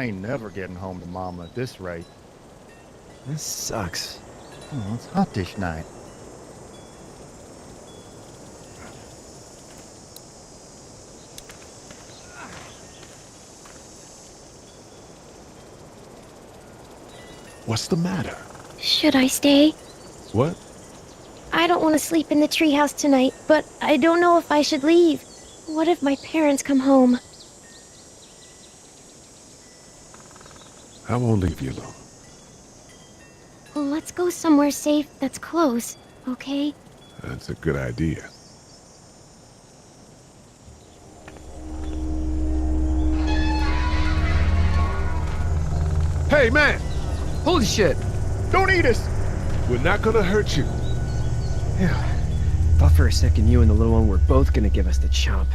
I ain't never getting home to Mama at this rate. This sucks. Oh, it's hot this night. What's the matter? Should I stay? What? I don't want to sleep in the treehouse tonight, but I don't know if I should leave. What if my parents come home? I won't leave you alone. Let's go somewhere safe that's close, okay? That's a good idea. Hey, man! Holy shit! Don't eat us! We're not gonna hurt you. Yeah. Thought for a second you and the little one were both gonna give us the chomp.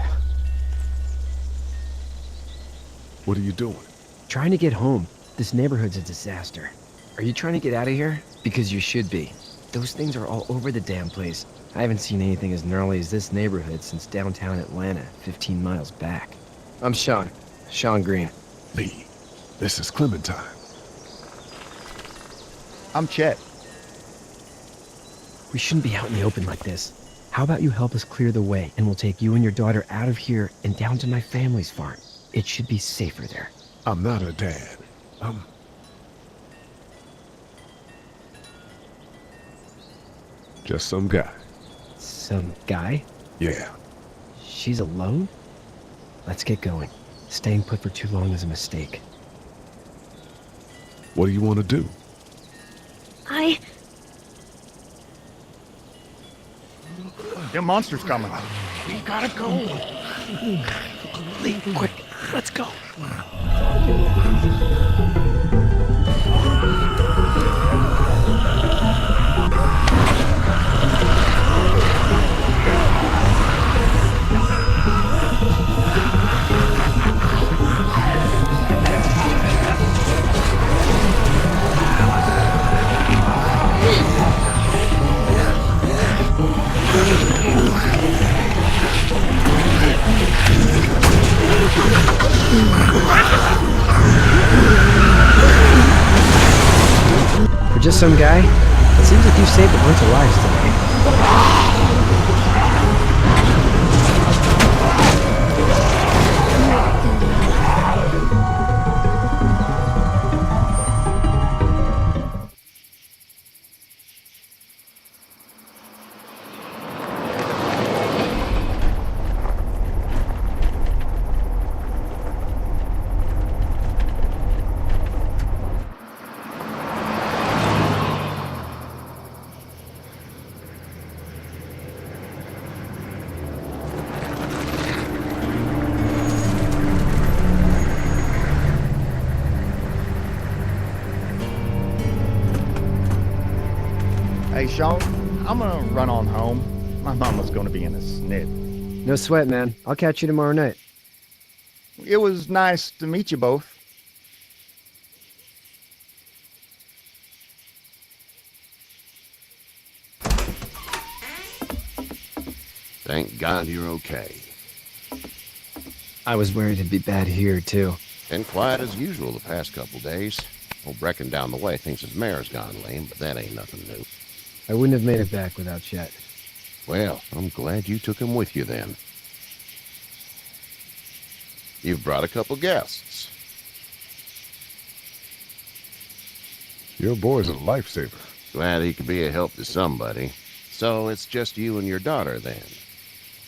What are you doing? Trying to get home. This neighborhood's a disaster. Are you trying to get out of here? Because you should be. Those things are all over the damn place. I haven't seen anything as gnarly as this neighborhood since downtown Atlanta, 15 miles back. I'm Sean. Sean Green. Lee, this is Clementine. I'm Chet. We shouldn't be out in the open like this. How about you help us clear the way, and we'll take you and your daughter out of here and down to my family's farm. It should be safer there. I'm not her dad. I'm... just some guy. Some guy? Yeah. She's alone? Let's get going. Staying put for too long is a mistake. What do you want to do? Them monsters coming. We gotta go. Lee, quick, let's go. For just some guy, it seems like you saved a bunch of lives today. Hey, Sean, I'm gonna run on home. My mama's gonna be in a snit. No sweat, man. I'll catch you tomorrow night. It was nice to meet you both. Thank God you're okay. I was worried it'd be bad here, too. Been quiet as usual the past couple days. Old Brecken down the way thinks his mare's gone lame, but that ain't nothing new. I wouldn't have made it back without Chet. Well, I'm glad you took him with you then. You've brought a couple guests. Your boy's a lifesaver. Glad he could be a help to somebody. So it's just you and your daughter then?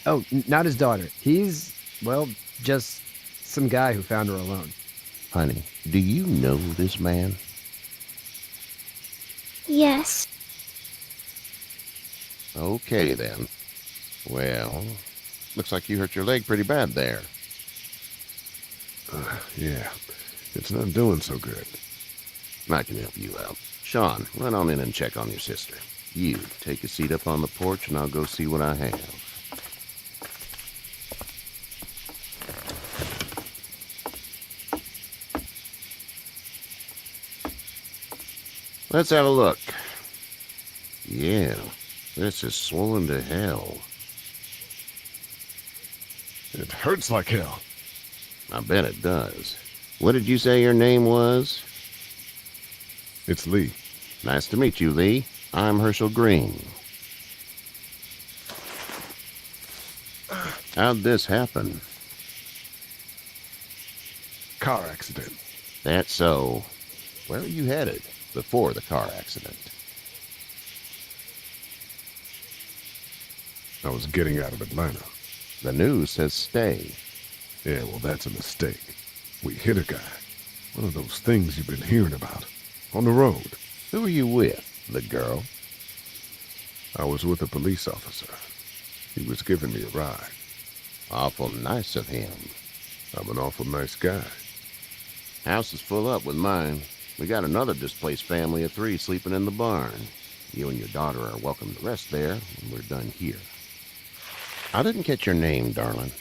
Oh, not his daughter. He's, well, just some guy who found her alone. Honey, do you know this man? Yes. Okay then. Well, looks like you hurt your leg pretty bad there. Yeah, it's not doing so good. I can help you out. Sean, run on in and check on your sister. You, take a seat up on the porch and I'll go see what I have. Let's have a look. Yeah, this is swollen to hell. It hurts like hell. I bet it does. What did you say your name was? It's Lee. Nice to meet you, Lee. I'm Herschel Green. How'd this happen? Car accident. That's so. Where were you headed before the car accident? I was getting out of Atlanta. The news says stay. Yeah, well, that's a mistake. We hit a guy. One of those things you've been hearing about. On the road. Who were you with? The girl? I was with a police officer. He was giving me a ride. Awful nice of him. I'm an awful nice guy. House is full up with mine. We got another displaced family of 3 sleeping in the barn. You and your daughter are welcome to rest there when we're done here. I didn't catch your name, darling.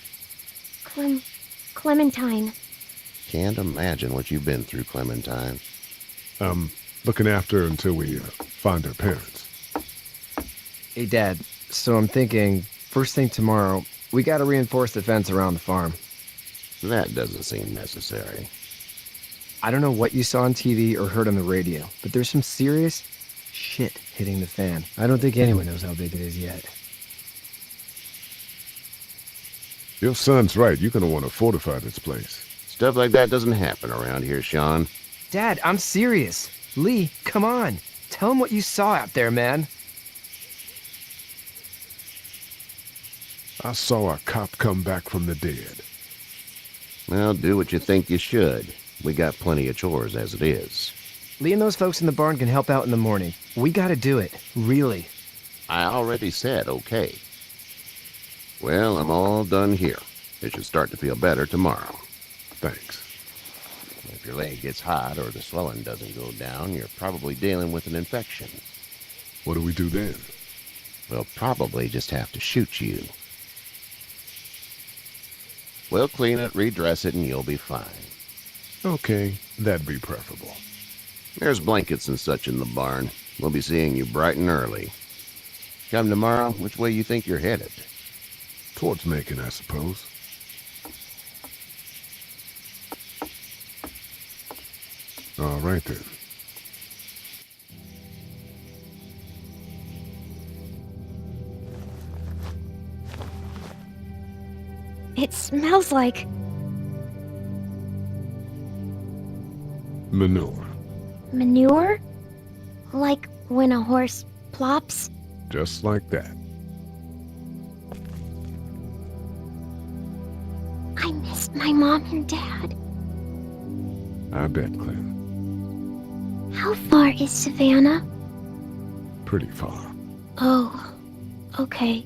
Clementine. Can't imagine what you've been through, Clementine. Looking after her until we find her parents. Hey, Dad, so I'm thinking, first thing tomorrow, we gotta reinforce the fence around the farm. That doesn't seem necessary. I don't know what you saw on TV or heard on the radio, but there's some serious shit hitting the fan. I don't think anyone knows how big it is yet. Your son's right. You're gonna want to fortify this place. Stuff like that doesn't happen around here, Sean. Dad, I'm serious. Lee, come on. Tell him what you saw out there, man. I saw a cop come back from the dead. Well, do what you think you should. We got plenty of chores as it is. Lee and those folks in the barn can help out in the morning. We gotta do it. Really. I already said okay. Well, I'm all done here. It should start to feel better tomorrow. Thanks. If your leg gets hot or the swelling doesn't go down, you're probably dealing with an infection. What do we do then? We'll probably just have to shoot you. We'll clean it, redress it, and you'll be fine. Okay, that'd be preferable. There's blankets and such in the barn. We'll be seeing you bright and early. Come tomorrow, which way you think you're headed? Towards Macon, I suppose. All right, then. It smells like... Manure. manure? Like when a horse plops? Just like that. I miss my mom and dad. I bet, Clem. How far is Savannah? Pretty far. Oh, okay.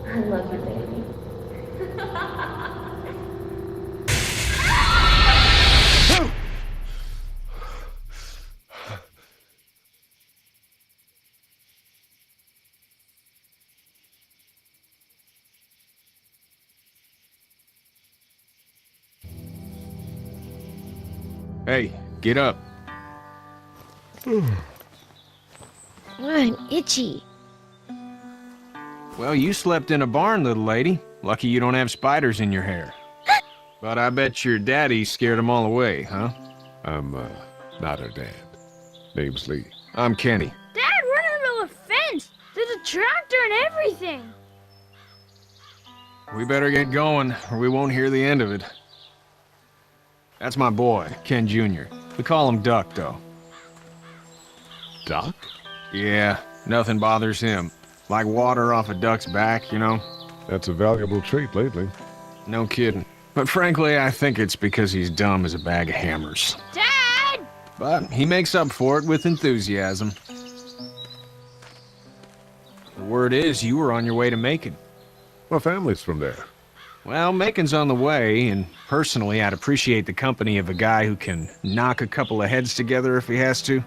I love you, baby. Hey, get up. I'm itchy. Well, you slept in a barn, little lady. Lucky you don't have spiders in your hair. But I bet your daddy scared them all away, huh? I'm, not her dad. Name's Lee. I'm Kenny. Dad, we're in the middle of a fence. There's a tractor and everything. We better get going, or we won't hear the end of it. That's my boy, Ken Jr. We call him Duck, though. Doc? Yeah, nothing bothers him. Like water off a duck's back, you know? That's a valuable trait lately. No kidding. But frankly, I think it's because he's dumb as a bag of hammers. Dad! But he makes up for it with enthusiasm. The word is you were on your way to Macon. My family's from there. Well, Macon's on the way, and personally, I'd appreciate the company of a guy who can knock a couple of heads together if he has to.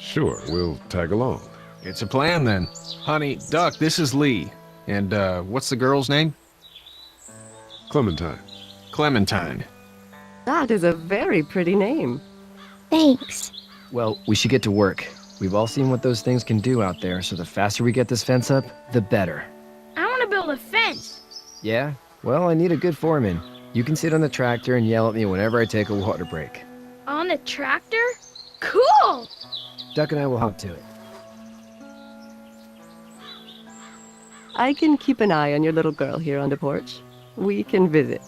Sure, we'll tag along. It's a plan, then. Honey, Duck, this is Lee. And, what's the girl's name? Clementine. Clementine. That is a very pretty name. Thanks. Well, we should get to work. We've all seen what those things can do out there, so the faster we get this fence up, the better. I want to build a fence. Yeah? Well, I need a good foreman. You can sit on the tractor and yell at me whenever I take a water break. On the tractor? Cool! Duck and I will hop to it. I can keep an eye on your little girl here on the porch. We can visit.